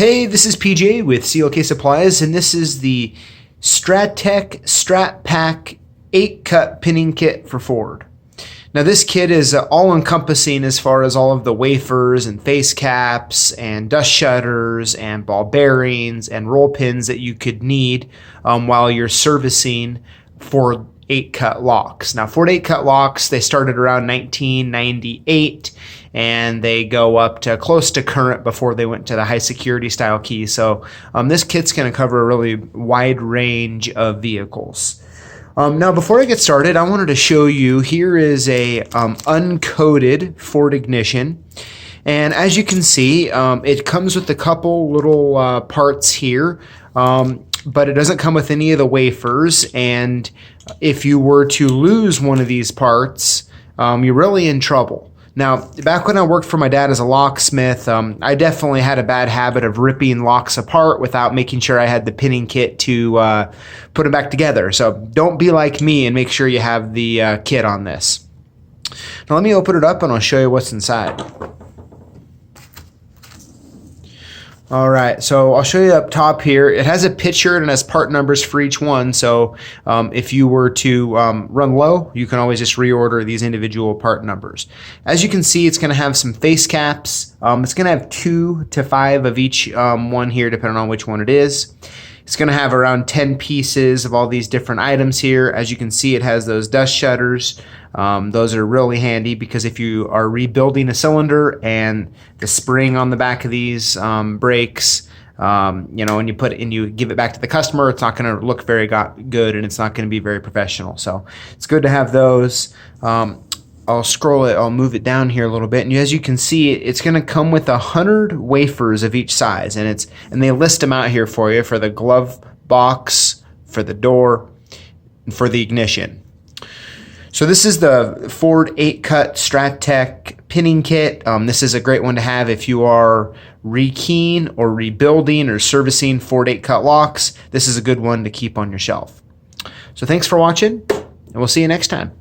Hey, this is PJ with CLK Supplies, and this is the Strattec Strattec 8-cut pinning kit for Ford. Now this kit is all-encompassing as far as all of the wafers and face caps and dust shutters and ball bearings and roll pins that you could need while you're servicing Ford 8-cut locks. Now Ford 8-cut locks, they started around 1998 and they go up to close to current before they went to the high security style key. So this kit's going to cover a really wide range of vehicles. Now before I get started, I wanted to show you, here is a uncoated Ford ignition. And as you can see, it comes with a couple little parts here, but it doesn't come with any of the wafers. And if you were to lose one of these parts, you're really in trouble. Now, back when I worked for my dad as a locksmith, I definitely had a bad habit of ripping locks apart without making sure I had the pinning kit to put them back together. So don't be like me and make sure you have the kit on this. Now let me open it up and I'll show you what's inside. All right, so I'll show you up top here. It has a picture and it has part numbers for each one. So if you were to run low, you can always just reorder these individual part numbers. As you can see, it's gonna have some face caps. It's gonna have 2 to 5 of each one here, depending on which one it is. It's gonna have around 10 pieces of all these different items here. As you can see, it has those dust shutters. Those are really handy because if you are rebuilding a cylinder and the spring on the back of these breaks, you know, and you put it and you give it back to the customer, it's not going to look very good and it's not going to be very professional. So it's good to have those. I'll scroll it, I'll move it down here a little bit, and as you can see, it's going to come with 100 wafers of each size, and they list them out here for you, for the glove box, for the door, and for the ignition. So this is the Ford 8-cut Strattec pinning kit. This is a great one to have if you are rekeying or rebuilding or servicing Ford 8-cut locks. This is a good one to keep on your shelf. So thanks for watching, and we'll see you next time.